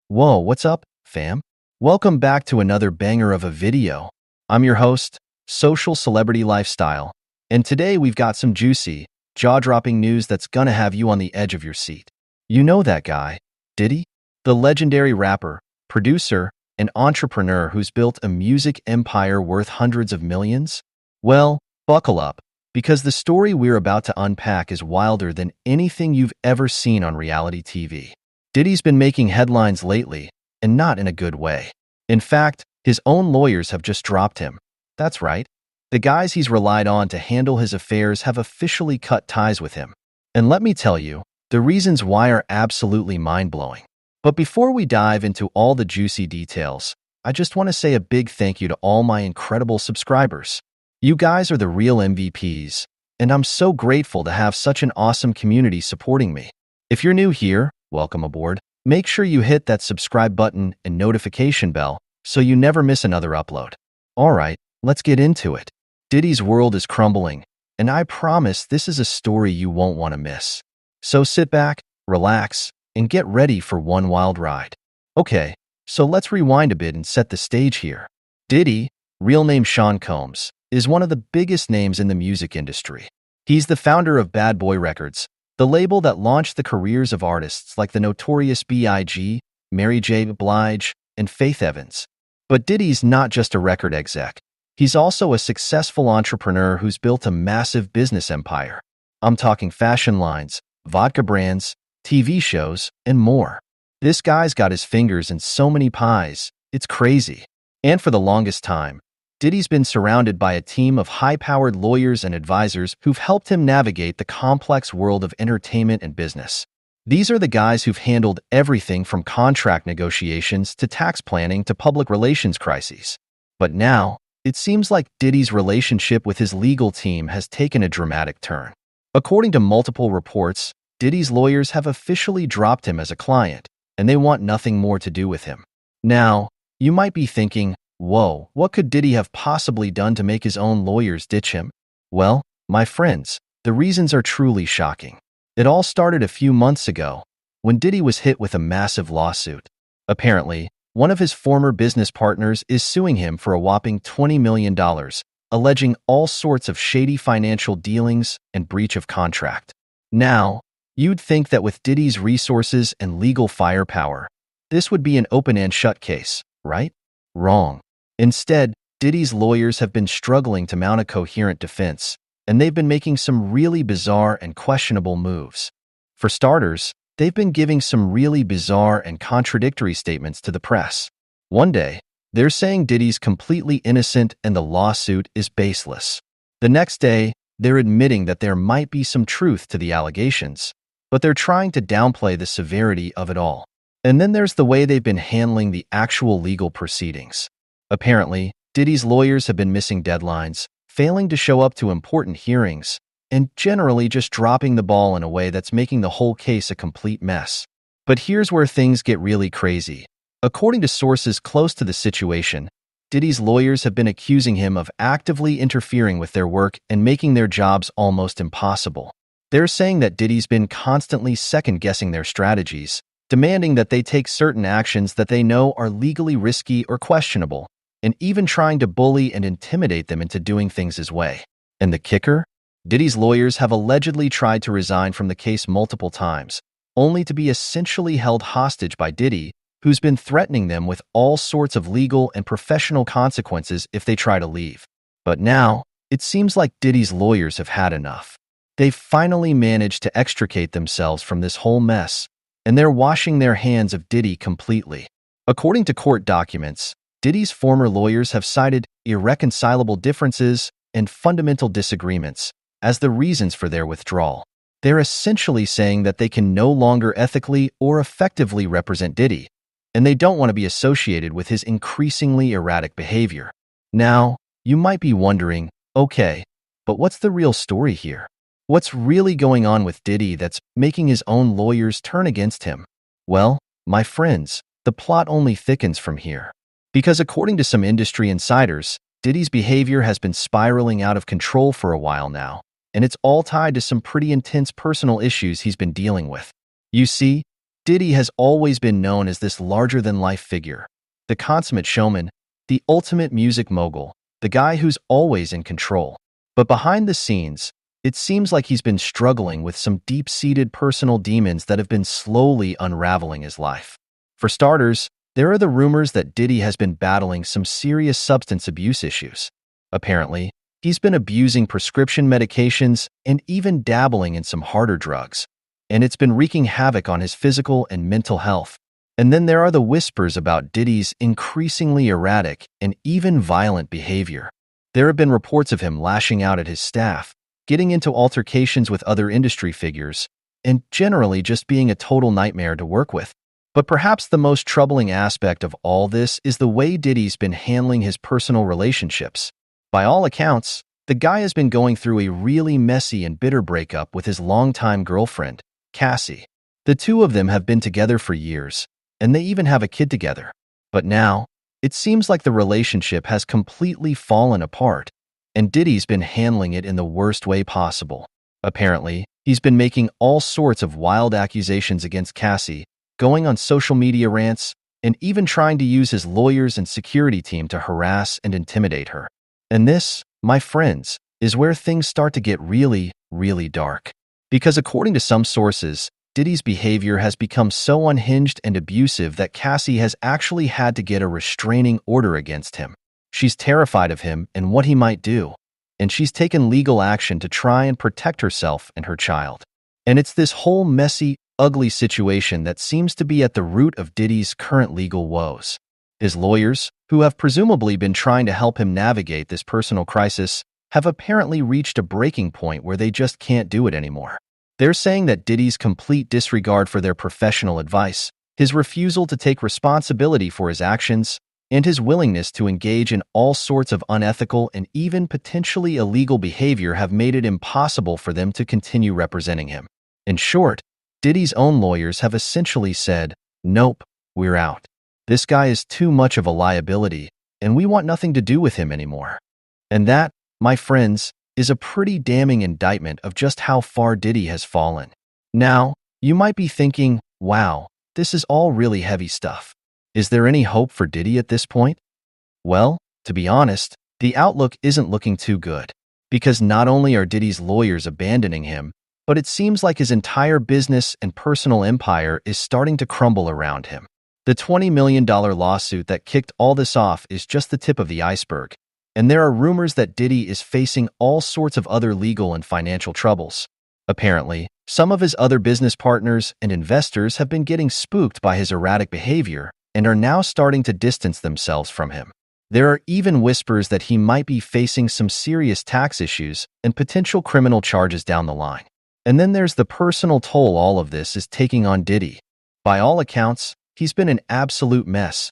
Whoa, what's up, fam? Welcome back to another banger of a video. I'm your host, Social Celebrity Lifestyle, and today we've got some juicy, jaw-dropping news that's gonna have you on the edge of your seat. You know that guy, Diddy? The legendary rapper, producer, and entrepreneur who's built a music empire worth hundreds of millions? Well, buckle up, because the story we're about to unpack is wilder than anything you've ever seen on reality TV. Diddy's been making headlines lately, and not in a good way. In fact, his own lawyers have just dropped him. That's right. The guys he's relied on to handle his affairs have officially cut ties with him. And let me tell you, the reasons why are absolutely mind-blowing. But before we dive into all the juicy details, I just want to say a big thank you to all my incredible subscribers. You guys are the real MVPs, and I'm so grateful to have such an awesome community supporting me. If you're new here, welcome aboard. Make sure you hit that subscribe button and notification bell so you never miss another upload. Alright, let's get into it. Diddy's world is crumbling, and I promise this is a story you won't want to miss. So sit back, relax, and get ready for one wild ride. Okay, so let's rewind a bit and set the stage here. Diddy, real name Sean Combs, is one of the biggest names in the music industry. He's the founder of Bad Boy Records, the label that launched the careers of artists like the Notorious B.I.G., Mary J. Blige, and Faith Evans. But Diddy's not just a record exec. He's also a successful entrepreneur who's built a massive business empire. I'm talking fashion lines, vodka brands, TV shows, and more. This guy's got his fingers in so many pies, it's crazy. And for the longest time, Diddy's been surrounded by a team of high-powered lawyers and advisors who've helped him navigate the complex world of entertainment and business. These are the guys who've handled everything from contract negotiations to tax planning to public relations crises. But now, it seems like Diddy's relationship with his legal team has taken a dramatic turn. According to multiple reports, Diddy's lawyers have officially dropped him as a client, and they want nothing more to do with him. Now, you might be thinking, whoa, what could Diddy have possibly done to make his own lawyers ditch him? Well, my friends, the reasons are truly shocking. It all started a few months ago, when Diddy was hit with a massive lawsuit. Apparently, one of his former business partners is suing him for a whopping $20 million, alleging all sorts of shady financial dealings and breach of contract. Now, you'd think that with Diddy's resources and legal firepower, this would be an open and shut case, right? Wrong. Instead, Diddy's lawyers have been struggling to mount a coherent defense, and they've been making some really bizarre and questionable moves. For starters, they've been giving some really bizarre and contradictory statements to the press. One day, they're saying Diddy's completely innocent and the lawsuit is baseless. The next day, they're admitting that there might be some truth to the allegations, but they're trying to downplay the severity of it all. And then there's the way they've been handling the actual legal proceedings. Apparently, Diddy's lawyers have been missing deadlines, failing to show up to important hearings, and generally just dropping the ball in a way that's making the whole case a complete mess. But here's where things get really crazy. According to sources close to the situation, Diddy's lawyers have been accusing him of actively interfering with their work and making their jobs almost impossible. They're saying that Diddy's been constantly second-guessing their strategies, demanding that they take certain actions that they know are legally risky or questionable, and even trying to bully and intimidate them into doing things his way. And the kicker? Diddy's lawyers have allegedly tried to resign from the case multiple times, only to be essentially held hostage by Diddy, who's been threatening them with all sorts of legal and professional consequences if they try to leave. But now, it seems like Diddy's lawyers have had enough. They've finally managed to extricate themselves from this whole mess, and they're washing their hands of Diddy completely. According to court documents, Diddy's former lawyers have cited irreconcilable differences and fundamental disagreements as the reasons for their withdrawal. They're essentially saying that they can no longer ethically or effectively represent Diddy, and they don't want to be associated with his increasingly erratic behavior. Now, you might be wondering, okay, but what's the real story here? What's really going on with Diddy that's making his own lawyers turn against him? Well, my friends, the plot only thickens from here. Because according to some industry insiders, Diddy's behavior has been spiraling out of control for a while now, and it's all tied to some pretty intense personal issues he's been dealing with. You see, Diddy has always been known as this larger-than-life figure, the consummate showman, the ultimate music mogul, the guy who's always in control. But behind the scenes, it seems like he's been struggling with some deep-seated personal demons that have been slowly unraveling his life. For starters, there are the rumors that Diddy has been battling some serious substance abuse issues. Apparently, he's been abusing prescription medications and even dabbling in some harder drugs, and it's been wreaking havoc on his physical and mental health. And then there are the whispers about Diddy's increasingly erratic and even violent behavior. There have been reports of him lashing out at his staff, getting into altercations with other industry figures, and generally just being a total nightmare to work with. But perhaps the most troubling aspect of all this is the way Diddy's been handling his personal relationships. By all accounts, the guy has been going through a really messy and bitter breakup with his longtime girlfriend, Cassie. The two of them have been together for years, and they even have a kid together. But now, it seems like the relationship has completely fallen apart, and Diddy's been handling it in the worst way possible. Apparently, he's been making all sorts of wild accusations against Cassie, going on social media rants, and even trying to use his lawyers and security team to harass and intimidate her. And this, my friends, is where things start to get really, really dark. Because according to some sources, Diddy's behavior has become so unhinged and abusive that Cassie has actually had to get a restraining order against him. She's terrified of him and what he might do, and she's taken legal action to try and protect herself and her child. And it's this whole messy, ugly situation that seems to be at the root of Diddy's current legal woes. His lawyers, who have presumably been trying to help him navigate this personal crisis, have apparently reached a breaking point where they just can't do it anymore. They're saying that Diddy's complete disregard for their professional advice, his refusal to take responsibility for his actions, and his willingness to engage in all sorts of unethical and even potentially illegal behavior have made it impossible for them to continue representing him. In short, Diddy's own lawyers have essentially said, "Nope, we're out. This guy is too much of a liability, and we want nothing to do with him anymore." And that, my friends, is a pretty damning indictment of just how far Diddy has fallen. Now, you might be thinking, wow, this is all really heavy stuff. Is there any hope for Diddy at this point? Well, to be honest, the outlook isn't looking too good. Because not only are Diddy's lawyers abandoning him, but it seems like his entire business and personal empire is starting to crumble around him. The $20 million lawsuit that kicked all this off is just the tip of the iceberg, and there are rumors that Diddy is facing all sorts of other legal and financial troubles. Apparently, some of his other business partners and investors have been getting spooked by his erratic behavior and are now starting to distance themselves from him. There are even whispers that he might be facing some serious tax issues and potential criminal charges down the line. And then there's the personal toll all of this is taking on Diddy. By all accounts, he's been an absolute mess.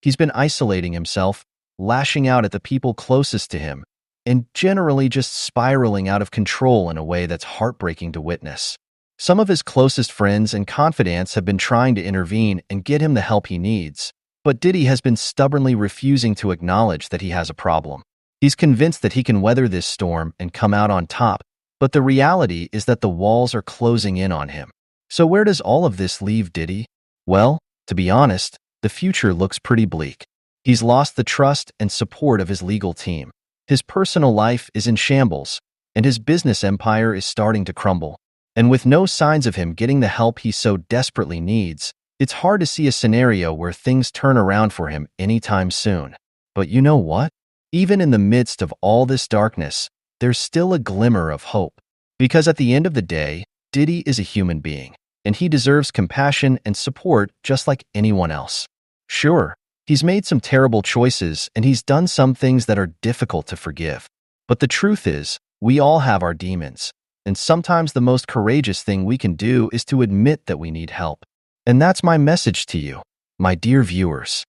He's been isolating himself, lashing out at the people closest to him, and generally just spiraling out of control in a way that's heartbreaking to witness. Some of his closest friends and confidants have been trying to intervene and get him the help he needs, but Diddy has been stubbornly refusing to acknowledge that he has a problem. He's convinced that he can weather this storm and come out on top, but the reality is that the walls are closing in on him. So where does all of this leave Diddy? Well, to be honest, the future looks pretty bleak. He's lost the trust and support of his legal team. His personal life is in shambles, and his business empire is starting to crumble. And with no signs of him getting the help he so desperately needs, it's hard to see a scenario where things turn around for him anytime soon. But you know what? Even in the midst of all this darkness, there's still a glimmer of hope. Because at the end of the day, Diddy is a human being, and he deserves compassion and support just like anyone else. Sure, he's made some terrible choices and he's done some things that are difficult to forgive. But the truth is, we all have our demons, and sometimes the most courageous thing we can do is to admit that we need help. And that's my message to you, my dear viewers.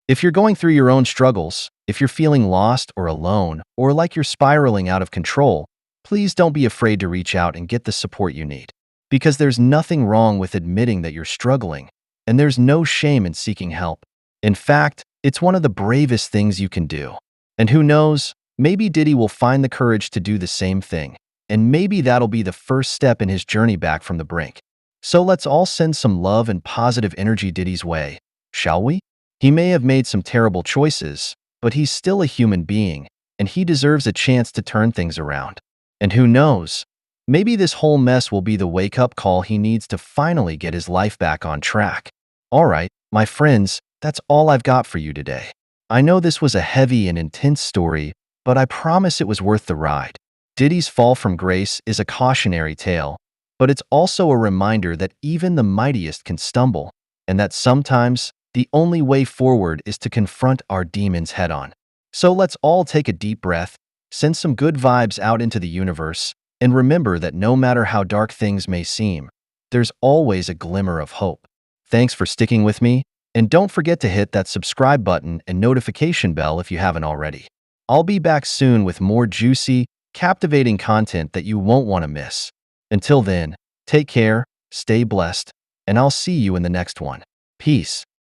If you're going through your own struggles, if you're feeling lost or alone, or like you're spiraling out of control, please don't be afraid to reach out and get the support you need. Because there's nothing wrong with admitting that you're struggling, and there's no shame in seeking help. In fact, it's one of the bravest things you can do. And who knows, maybe Diddy will find the courage to do the same thing, and maybe that'll be the first step in his journey back from the brink. So let's all send some love and positive energy Diddy's way, shall we? He may have made some terrible choices, but he's still a human being, and he deserves a chance to turn things around. And who knows? Maybe this whole mess will be the wake-up call he needs to finally get his life back on track. All right, my friends, that's all I've got for you today. I know this was a heavy and intense story, but I promise it was worth the ride. Diddy's fall from grace is a cautionary tale, but it's also a reminder that even the mightiest can stumble, and that sometimes the only way forward is to confront our demons head-on. So let's all take a deep breath, send some good vibes out into the universe, and remember that no matter how dark things may seem, there's always a glimmer of hope. Thanks for sticking with me, and don't forget to hit that subscribe button and notification bell if you haven't already. I'll be back soon with more juicy, captivating content that you won't want to miss. Until then, take care, stay blessed, and I'll see you in the next one. Peace.